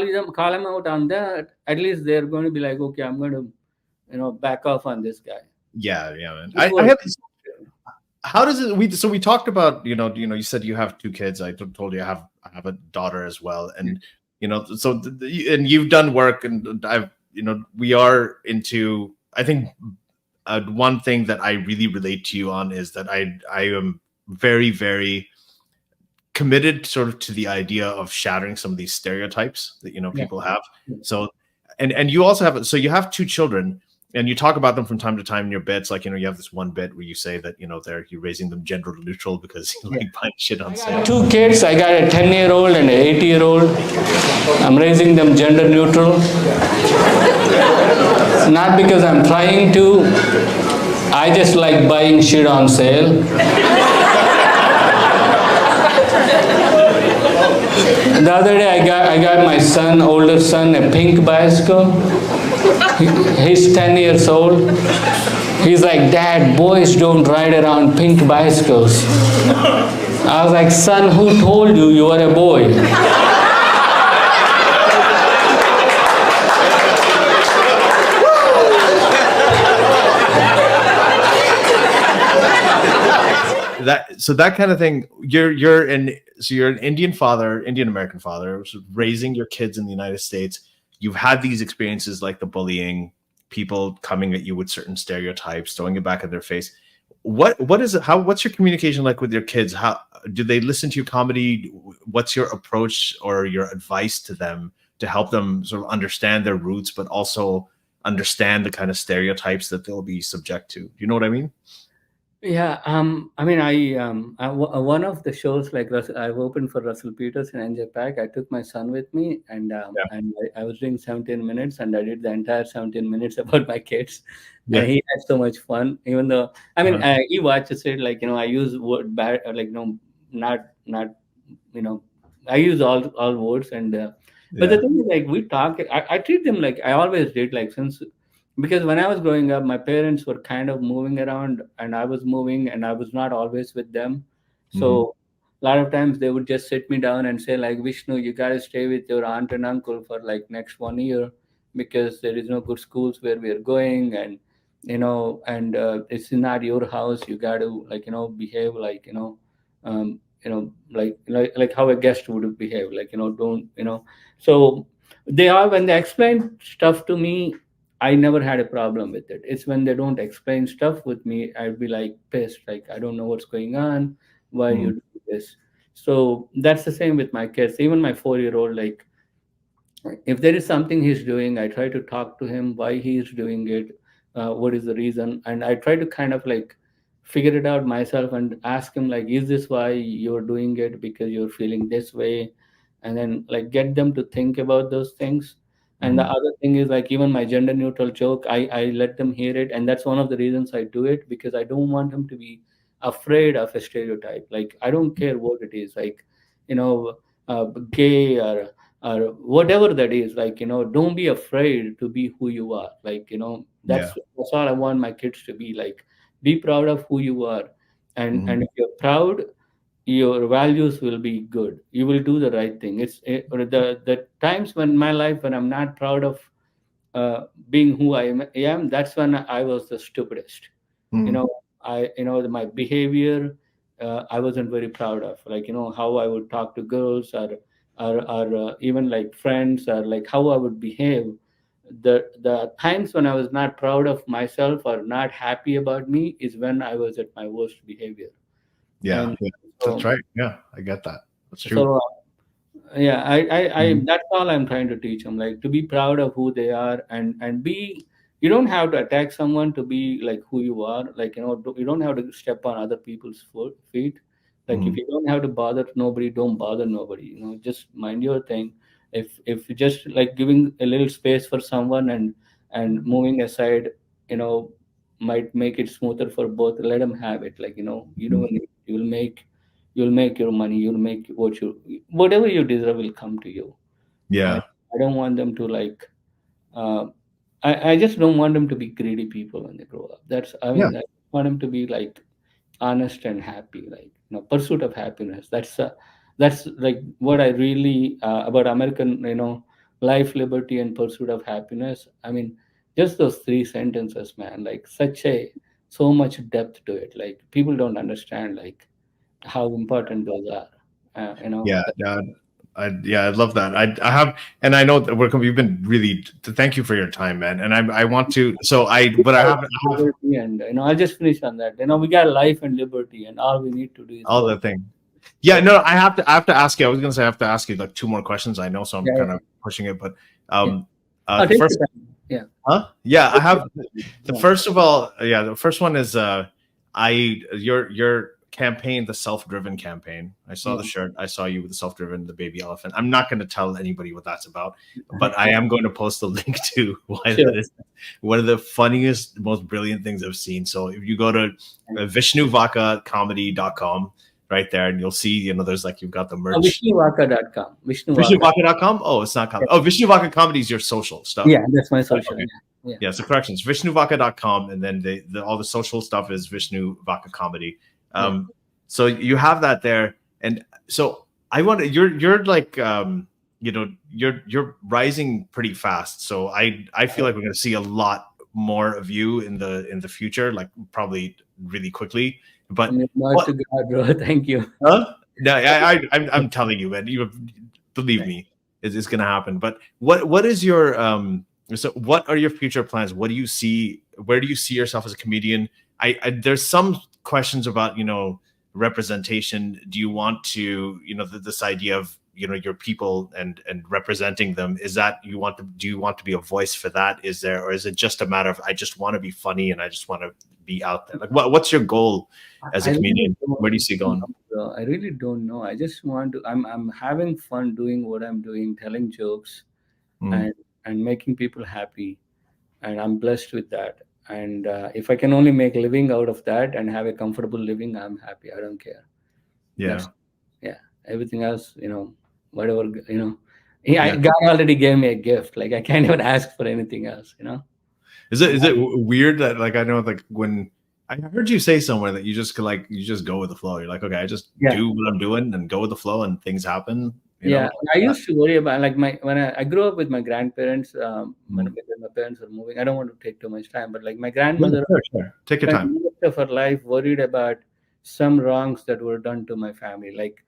them out on that, at least they're going to be like, okay, I'm going to, back off on this guy. yeah, man. It I works. have this. How does it? We talked about, you said you have two kids. I told you I have a daughter as well, and so and you've done work, and I've we are into. I think one thing that I really relate to you on is that I am very, very committed sort of to the idea of shattering some of these stereotypes that Yeah. people have. Yeah. So and you also have, so you have two children. and you talk about them from time to time in your bits. Like, you have this one bit where you say that, you're raising them gender neutral because you like buying shit on sale. 2 kids. I got a 10-year-old and an 80-year-old. I'm raising them gender neutral. Not because I'm trying to. I just like buying shit on sale. The other day I got my older son, a pink bicycle. He's 10 years old. He's like, Dad, boys don't ride around pink bicycles. I was like, son, who told you you are a boy? That kind of thing. You're an Indian father, Indian American father, raising your kids in the United States. You've had these experiences like the bullying, people coming at you with certain stereotypes, throwing it back at their face. What is it? What's your communication like with your kids? How do they listen to your comedy? What's your approach or your advice to them to help them sort of understand their roots, but also understand the kind of stereotypes that they'll be subject to? Do you know what I mean? Yeah, I mean, one of the shows like I've opened for Russell Peters in NJPAC. I took my son with me, and Yeah. I was doing 17 minutes, and I did the entire 17 minutes about my kids, Yeah. and he had so much fun. Even though, I mean, Uh-huh. he watches it like I use word bad, like not I use all words, and but the Yeah. thing is, like we talk, I treat them like I always did, like since because when I was growing up, my parents were kind of moving around and I was moving and I was not always with them. Mhm. So a lot of times they would just sit me down and say, like, Vishnu, you got to stay with your aunt and uncle for like next 1 year because there is no good schools where we are going. And, and it's not your house. You got to behave like, like how a guest would behave, like, don't, so they are, when they explain stuff to me, I never had a problem with it. It's when they don't explain stuff with me, I'd be like pissed, like I don't know what's going on, why Mhm. you do this. So that's the same with my kids. Even my 4-year-old, like if there is something he's doing, I try to talk to him why he's doing it, what is the reason, and I try to kind of like figure it out myself and ask him like, is this why you're doing it because you're feeling this way, and then like get them to think about those things. And the Mhm. other thing is like even my gender neutral joke, I let them hear it, and that's one of the reasons I do it, because I don't want them to be afraid of a stereotype. Like I don't care what it is, like you know gay or whatever that is, like don't be afraid to be who you are, like Yeah. that's all I want my kids to be like. Be proud of who you are, Mhm. and if you're proud, your values will be good, you will do the right thing. Or the times when my life when I'm not proud of being who I am, that's when I was the stupidest. you Mhm. know my behavior, I wasn't very proud of, like how I would talk to girls, or even like friends, or like how I would behave. The times when I was not proud of myself or not happy about me is when I was at my worst behavior. Yeah. And Yeah. That's so right. Yeah, I get that. That's true. so yeah, I Mhm. that's all I'm trying to teach them, like to be proud of who they are, and be. You don't have to attack someone to be like who you are, like you don't have to step on other people's feet. Like if Mhm. you don't have to bother nobody, don't bother nobody, just mind your thing. If you just like giving a little space for someone and moving aside, you know might make it smoother for both. Let them have it, like you Mhm. don't need, you'll make your money, you'll make whatever you deserve will come to you. And Yeah. I don't want them to like uh, I just don't want them to be greedy people when they grow up. Yeah. I want them to be like honest and happy, like pursuit of happiness. That's like what I really about American, life, liberty, and pursuit of happiness. I mean, just those three sentences, man, like so much depth to it. Like people don't understand like how important those are. Yeah. Yeah. I love that. I have, and I know that we've been really, thank you for your time, man. And I want to, so but I have Liberty, and I'll just finish on that. We got life and liberty, and all we need to do is all work. the thing. Yeah, no, I have to ask you. I was gonna say I have to ask you like two more questions. I know, so I'm Yeah, kind yeah, of pushing it, but yeah. um, Oh, take first, your time. Yeah. Huh? Yeah, I have. The Yeah. first of all, yeah, the first one is your campaign, the self-driven campaign. I saw Yeah. the shirt. I saw you with the self-driven, the baby elephant. I'm not going to tell anybody what that's about, but I am going to post a link to why Sure. that is one of the funniest, most brilliant things I've seen. So if you go to vishnuvakacomedy.com right there, and you'll see, there's like you've got the merch. Vishnuvaka.com. Vishnuvaka. Vishnuvaka.com. Oh, it's not comedy. Oh, Vishnuvaka comedy is your social stuff. Yeah, that's my social. Okay. Yeah. Yeah, so corrections, vishnuvaka.com, and then all the social stuff is Vishnu Vaka Comedy. So you have that there, and so I want to. You're like you're rising pretty fast. So I feel like we're going to see a lot more of you in the future, like probably really quickly. But Not to God, bro. Thank you. huh? No, I'm telling you, man. You believe me, it's going to happen. But what is your so what are your future plans? What do you see? Where do you see yourself as a comedian? There's some questions about representation. Do you want to this idea of your people and representing them? Is that do you want to be a voice for that? Is there, or is it just a matter of I just want to be funny and I just want to be out there? Like what's your goal as a comedian? Where do you see it going? I really don't know. I just want to. I'm having fun doing what I'm doing, telling jokes, Mm. and making people happy, and I'm blessed with that. And if I can only make a living out of that and have a comfortable living, I'm happy. I don't care. Yeah. Yeah. Everything else, whatever, God already gave me a gift. Like I can't even ask for anything else. Is it weird that like I know like when I heard you say somewhere that you just go with the flow. You're like, okay, I just do what I'm doing and go with the flow and things happen. I used to worry about like when I grew up with my grandparents. When my parents were moving, I don't want to take too much time, but like my grandmother, sure. Take your time. most of her life worried about some wrongs that were done to my family. Like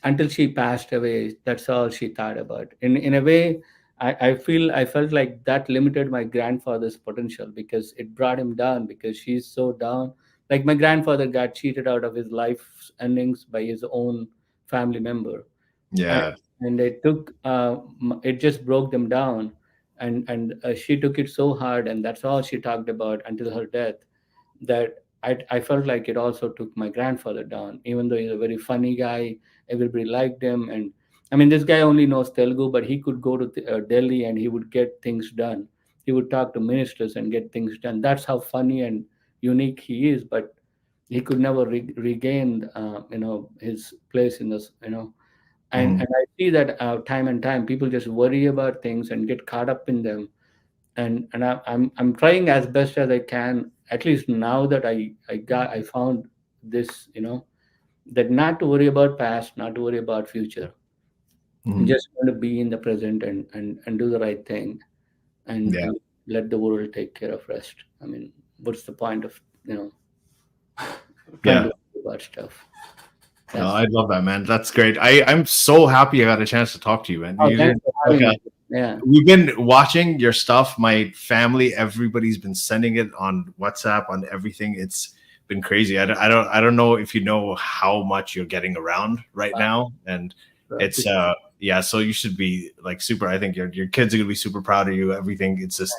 until she passed away, that's all she thought about. In a way, I felt like that limited my grandfather's potential because it brought him down because she's so down. Like my grandfather got cheated out of his life earnings by his own family member, and, Yeah. and it took it just broke them down, and she took it so hard, and that's all she talked about until her death. That I felt like it also took my grandfather down, even though he's a very funny guy. Everybody liked him. And I mean, this guy only knows Telugu, but he could go to Delhi and he would get things done. He would talk to ministers and get things done. That's how funny and unique he is. But he could never regain, his place in this, and I see that time and time people just worry about things and get caught up in them. And I'm trying as best as I can, at least now that I found this, that not to worry about past, not to worry about future. I'm just going to be in the present and do the right thing, and let the world take care of rest. I mean, what's the point of trying to worry about stuff? No, I love that, man. That's great. I'm so happy I got a chance to talk to you, man. Thanks for having me. Yeah. We've been watching your stuff. My family, everybody's been sending it on WhatsApp, on everything. It's been crazy. I don't know if you know how much you're getting around right now, and it's so you should be like super. I think your kids are gonna be super proud of you. Everything. It's just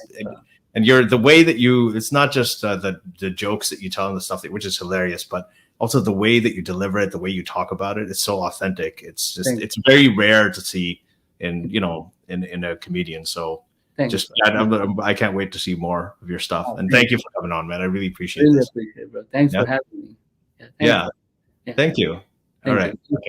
and you're the way that you. It's not just the jokes that you tell and the stuff which is hilarious, but also the way that you deliver it, the way you talk about it. It's so authentic. It's just it's very rare to see in a comedian. So I can't wait to see more of your stuff. And thank you for coming on, man. I really appreciate this. Appreciate it, bro. Thanks for having me. Thank you. All right. Okay.